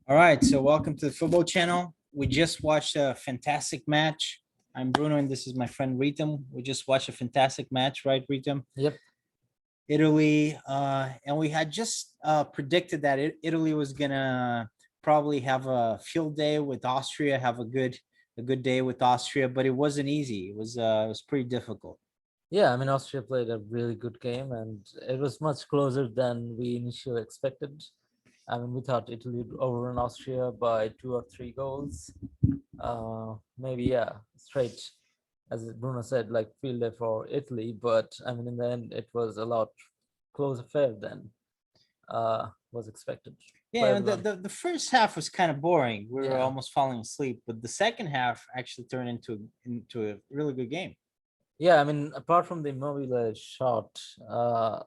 All right, so welcome to the football channel. We just watched a fantastic match. I'm Bruno, and this is my friend Ritam. We just watched a fantastic match, right, Ritam? Yep. Italy, and we had just predicted that Italy was gonna probably have a field day with Austria, have a good day with Austria, but it wasn't easy. It was pretty difficult. Yeah, I mean, Austria played a really good game and it was much closer than we initially expected. I mean, we thought Italy would overrun Austria by 2 or 3 goals. Maybe, yeah, straight, as Bruno said, like field day for Italy. But I mean, in the end, it was a lot close affair than was expected by Yeah, and the, everyone. the, the first half was kind of boring. We were Yeah. almost falling asleep, but the second half actually turned into a really good game. Yeah, I mean, apart from the Immobile shot,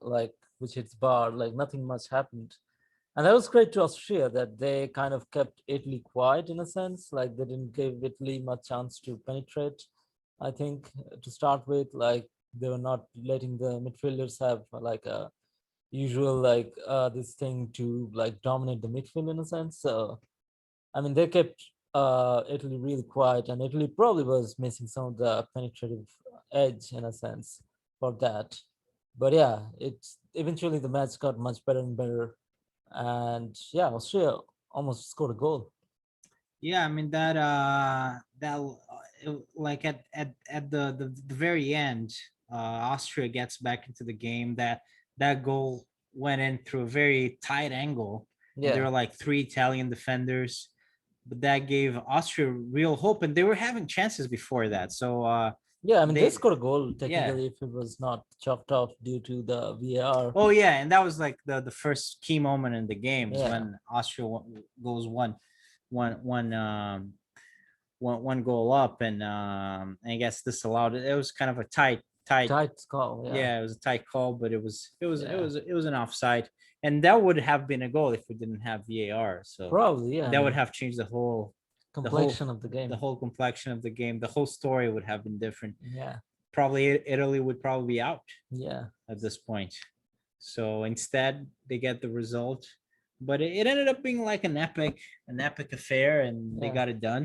like which hits bar, like nothing much happened. And that was great to Austria that they kind of kept Italy quiet in a sense, like they didn't give Italy much chance to penetrate. I think to start with, like they were not letting the midfielders have like a usual like this thing to like dominate the midfield in a sense. So I mean, they kept Italy really quiet, and Italy probably was missing some of the penetrative edge in a sense for that. But yeah, it's eventually the match got much better and better, and yeah, Austria almost scored a goal. Yeah, I mean like at the very end, Austria gets back into the game. That goal went in through a very tight angle, and there Yeah, were like three Italian defenders, but that gave Austria real hope, and they were having chances before that. So yeah. I mean, they they scored a goal yeah. technically if it was not chopped off due to the VAR. Oh yeah, and that was like the first key moment in the game is Yeah, when Austria goes one one goal up, and I guess this allowed it. It was kind of a tight. tight call. Yeah, Yeah, it was a tight call, but yeah, it was an offside, and that would have been a goal if we didn't have VAR. So probably. Yeah, I that would mean, have changed the whole complexion of the the game. whole complexion of the game. The whole story would have been different. Yeah, Probably Italy would probably be out yeah. at this point. So instead, they get the result, but it ended up being like an epic affair, and they Yeah. got it done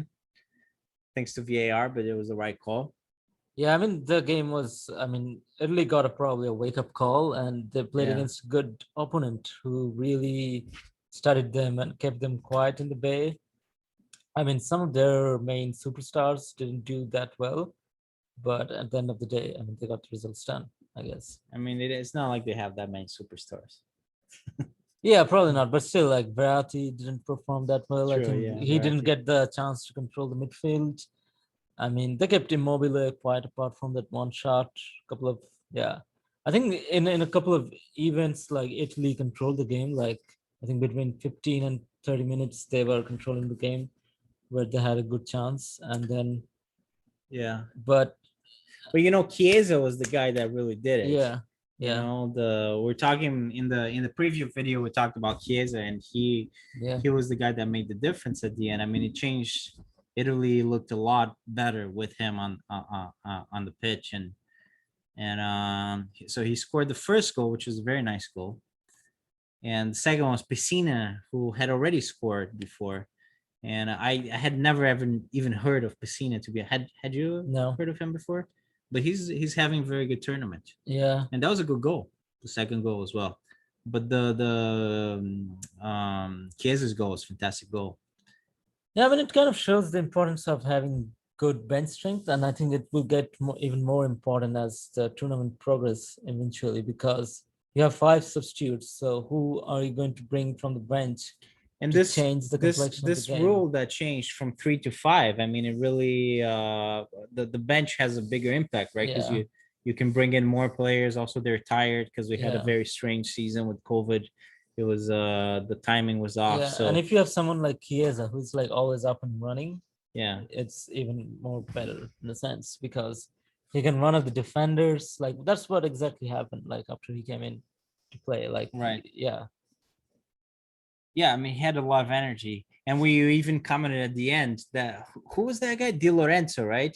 thanks to VAR. But it was the right call. Yeah, I mean the game was. I mean, Italy got a probably a wake up call, and they played Yeah, against a good opponent who really studied them and kept them quiet in the bay. I mean, some of their main superstars didn't do that well, but at the end of the day, I mean, they got the results done. I guess. I mean it's not like they have that many superstars. Yeah, probably not, but still, like Verratti didn't perform that well. I True, think yeah, he didn't Verratti. get the chance to control the midfield. I mean, they kept Immobile quite apart from that one shot. Couple of yeah, I think in a couple of events like Italy controlled the game. Like I think between 15 and 30 minutes they were controlling the game where they had a good chance, and then Yeah, but but Chiesa was the guy that really did it. yeah, yeah, The we're talking in the preview video, we talked about Chiesa, and yeah, he was the guy that made the difference at the end. I mean, it changed. Italy looked a lot better with him on the pitch, and so he scored the first goal, which was a very nice goal, and the second one was Pessina, who had already scored before, and I had never ever even heard of Pessina. Had you no, heard of him before? But he's having a very good tournament, yeah. and that was a good goal, the second goal as well. But the Chiesa's goal was a fantastic goal. Yeah, I mean, it kind of shows the importance of having good bench strength, and I think it will get even more important as the tournament progress eventually because you have 5 substitutes. So who are you going to bring from the bench And to this change the this complexion of the this game? rule that changed from 3 to 5, I mean, it really the bench has a bigger impact, right? Because Yeah, you can bring in more players. Also, they're tired because we had a yeah, very strange season with COVID. It was the timing was off. yeah. And So if you have someone like Chiesa who's like always up and running, yeah, it's even more better in a sense because he can run at the defenders. Like that's what exactly happened. Like after he came in to play, like right. yeah, Yeah, I mean, he had a lot of energy, and we even commented at the end that who was that guy? Di Lorenzo, right?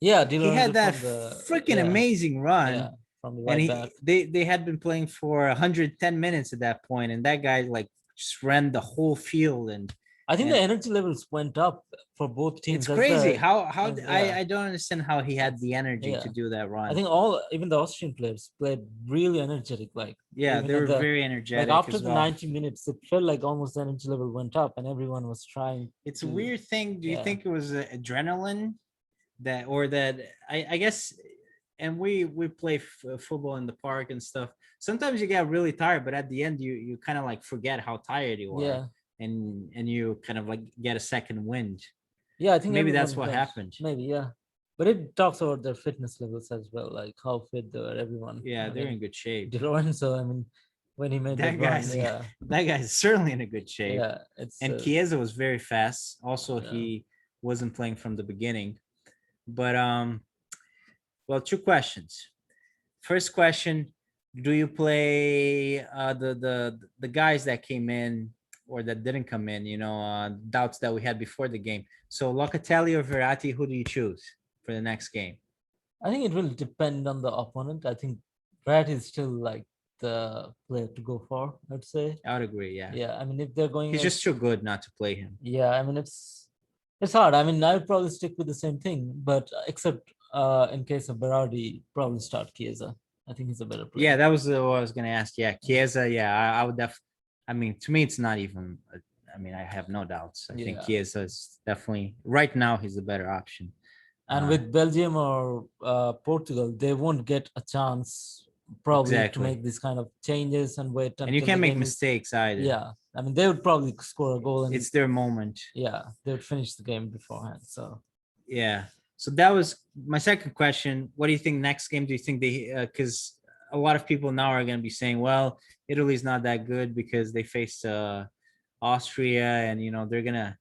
yeah, He had Lorenzo that from the freaking yeah, amazing yeah, run, from the and right back. they had been playing for 110 minutes at that point, and that guy like just ran the whole field, and I think the And energy levels went up for both it's teams as crazy the how yeah. I don't understand how he had the energy to Yeah. do that I run. think all even the Austrian players played really energetic. Like Yeah, even they at were the very like energetic after as the well. 90 minutes, it felt like almost the energy level went up and everyone was trying It's a to weird thing. Do you yeah. think it was adrenaline that, or that I guess, and we play football in the park and stuff. Sometimes you get really tired, but at the end you kind of like forget how tired you are, Yeah. and you kind of like get a second wind. Yeah, I think Maybe that's everyone what does. happened. Maybe, yeah. But it talks about their fitness levels as well, like how fit they were, everyone. Yeah, I they're mean, in good shape. Di Lorenzo, I mean, when he made that That run, guy's yeah, that guy's certainly in a good shape. yeah, it's And Chiesa was very fast. Also, yeah. he wasn't playing from the beginning. But well, two questions. First question: do you play the guys that came in or that didn't come in? Doubts that we had before the game. So Locatelli or Verratti, who do you choose for the next game? I think it will depend on the opponent. I think Brad is still like the player to go for, I'd say. I would agree. Yeah, Yeah, I mean, if they're going he's just against, too good not to play him. yeah, I mean, it's hard. I mean, I would probably stick with the same thing, but except in case of Berardi, probably start Chiesa. I think he's a better Yeah, player. that was what I was gonna ask. Yeah, Yeah. Chiesa. Yeah, I would def. I mean, to me, it's not even. I mean, I have no doubts. I think Yeah. Chiesa is definitely right now. He's the better option. And with Belgium or Portugal, they won't get a chance probably to Exactly, make these kind of changes and wait and you until the can't make game is. mistakes either. Yeah, I mean they would probably score a goal and It's their moment. yeah, they would finish the game beforehand. So Yeah. So that was my second question. What do you think next game? Do you think they? Because a lot of people now are going to be saying, "Well, Italy's not that good because they faced Austria, and they're gonna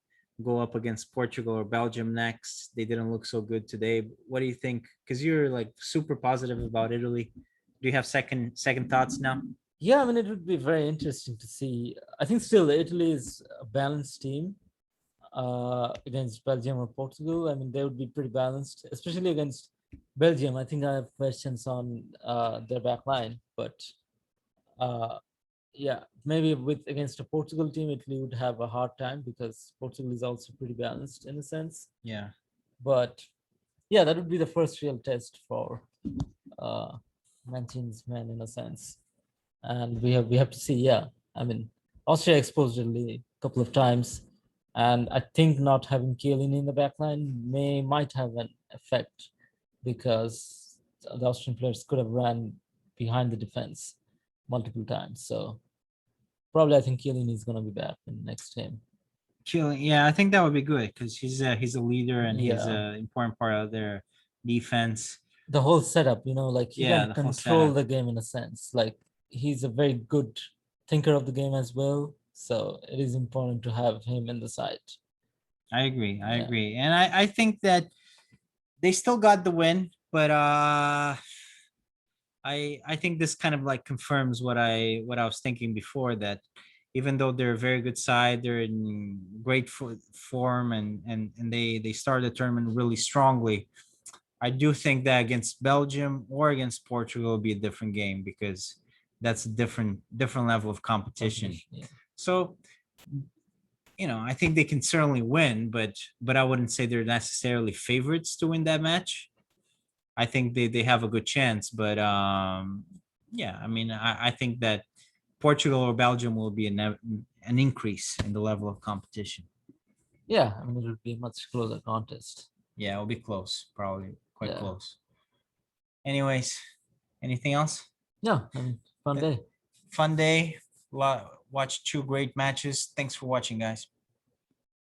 go up against Portugal or Belgium next. They didn't look so good today." What do you think? Because you're like super positive about Italy. Do you have second thoughts now? yeah, I mean it would be very interesting to see. I think still Italy is a balanced team against Belgium or Portugal. I mean they would be pretty balanced, especially against Belgium. I think I have questions on their back line, but uh, yeah, maybe with against a Portugal team, Italy would have a hard time because Portugal is also pretty balanced in a sense. Yeah. But yeah, that would be the first real test for uh, Mancini's men in a sense, and we have to see. Yeah, I mean, Austria exposed Italy a couple of times, and I think not having Chiellini in the back line might have an effect because the Austrian players could have ran behind the defense multiple times. So probably I think Chiellini is going to be back in the next game. Chile, yeah, I think that would be good because he's a leader and he's Yeah, an important part of their defense. the whole setup, like he Yeah, can the whole control setup. the game in a sense. Like he's a very good thinker of the game as well. So it is important to have him in the side. I agree. I Yeah. agree. And I think that they still got the win, but I think this kind of like confirms what I was thinking before, that even though they're a very good side, they're in great form, and they started the tournament really strongly. I do think that against Belgium or against Portugal will be a different game because that's a different level of competition. Competition. Yeah. So I think they can certainly win, but I wouldn't say they're necessarily favorites to win that match. I think they have a good chance, but yeah, I mean, I think that Portugal or Belgium will be an increase in the level of competition. Yeah. I mean, it would be a much closer contest. Yeah, it'll be close, probably quite Yeah. close. Anyways, anything else? Yeah. I mean, fun Th- day. Fun day. Watch two great matches. Thanks for watching, guys.